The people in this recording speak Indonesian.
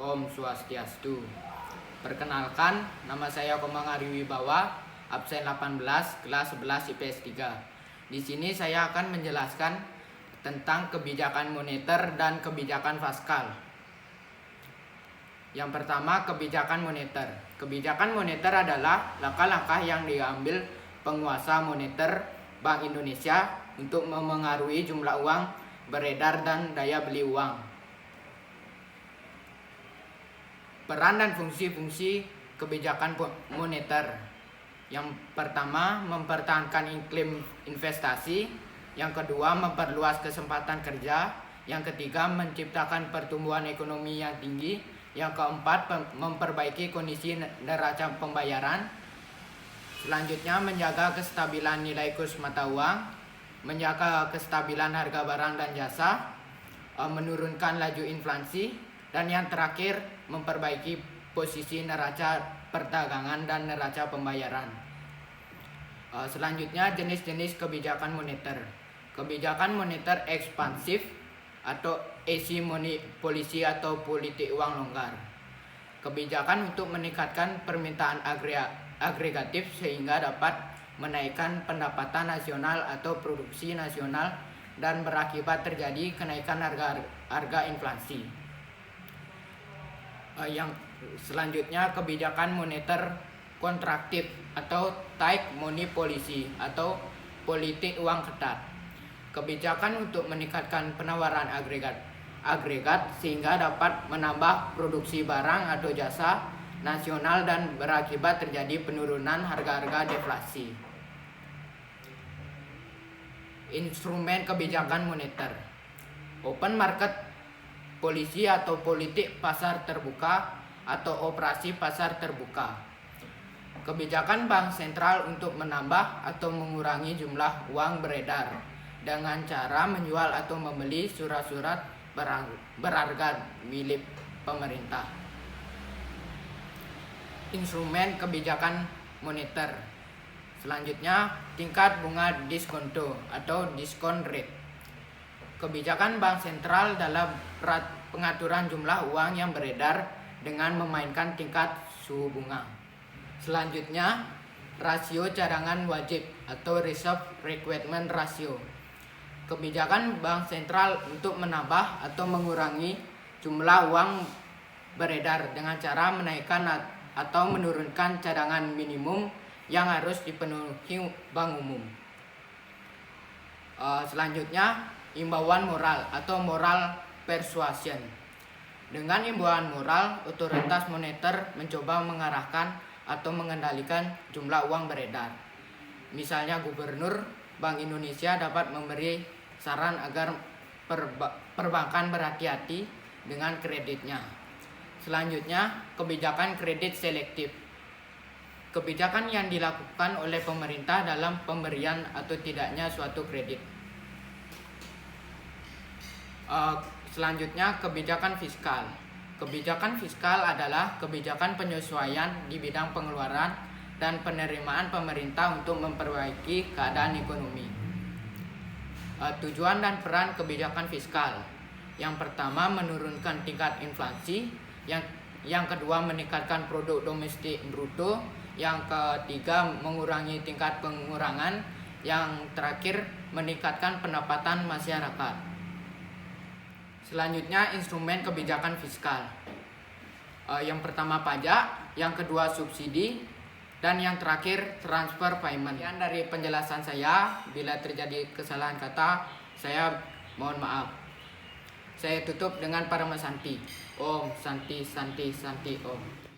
Om Swastiastu. Perkenalkan, nama saya Komang Ari Wibawa, absen 18, kelas 11 IPS 3. Di sini saya akan menjelaskan tentang kebijakan moneter dan kebijakan fiskal. Yang pertama, kebijakan moneter. Kebijakan moneter adalah langkah-langkah yang diambil penguasa moneter Bank Indonesia untuk memengaruhi jumlah uang beredar dan daya beli uang. Peran dan fungsi-fungsi kebijakan moneter. Yang pertama, mempertahankan iklim investasi. Yang kedua, memperluas kesempatan kerja. Yang ketiga, menciptakan pertumbuhan ekonomi yang tinggi. Yang keempat, memperbaiki kondisi neraca pembayaran. Selanjutnya, menjaga kestabilan nilai kurs mata uang, menjaga kestabilan harga barang dan jasa, menurunkan laju inflasi, dan yang terakhir, memperbaiki posisi neraca perdagangan dan neraca pembayaran. Selanjutnya, jenis-jenis kebijakan moneter. Kebijakan moneter ekspansif atau easy money policy atau politik uang longgar. Kebijakan untuk meningkatkan permintaan agregatif sehingga dapat menaikkan pendapatan nasional atau produksi nasional dan berakibat terjadi kenaikan harga inflasi. Yang selanjutnya, kebijakan moneter kontraktif atau tight money policy atau politik uang ketat. Kebijakan untuk meningkatkan penawaran agregat sehingga dapat menambah produksi barang atau jasa nasional dan berakibat terjadi penurunan harga-harga deflasi. Instrumen kebijakan moneter. Open market policy atau politik pasar terbuka atau operasi pasar terbuka. Kebijakan bank sentral untuk menambah atau mengurangi jumlah uang beredar dengan cara menjual atau membeli surat-surat berharga milik pemerintah. Instrumen kebijakan moneter. Selanjutnya, tingkat bunga diskonto atau diskon rate. Kebijakan bank sentral dalam pengaturan jumlah uang yang beredar dengan memainkan tingkat suku bunga. Selanjutnya, rasio cadangan wajib atau reserve requirement ratio. Kebijakan bank sentral untuk menambah atau mengurangi jumlah uang beredar dengan cara menaikkan atau menurunkan cadangan minimum yang harus dipenuhi bank umum. Selanjutnya, imbauan moral atau moral persuasion. Dengan imbauan moral, otoritas moneter mencoba mengarahkan atau mengendalikan jumlah uang beredar. Misalnya, Gubernur Bank Indonesia dapat memberi saran agar perbankan berhati-hati dengan kreditnya. Selanjutnya, kebijakan kredit selektif. Kebijakan yang dilakukan oleh pemerintah dalam pemberian atau tidaknya suatu kredit. Selanjutnya, kebijakan fiskal. Kebijakan fiskal adalah kebijakan penyesuaian di bidang pengeluaran dan penerimaan pemerintah untuk memperbaiki keadaan ekonomi. Tujuan dan peran kebijakan fiskal. Yang pertama, menurunkan tingkat inflasi. Yang kedua, meningkatkan produk domestik bruto. Yang ketiga, mengurangi tingkat pengurangan. Yang terakhir, meningkatkan pendapatan masyarakat. Selanjutnya, instrumen kebijakan fiskal. Yang pertama pajak, yang kedua subsidi, dan yang terakhir transfer payment. Sekian dari penjelasan saya. Bila terjadi kesalahan kata, saya mohon maaf. Saya tutup dengan Parama Santi. Om Santi Santi Santi Om.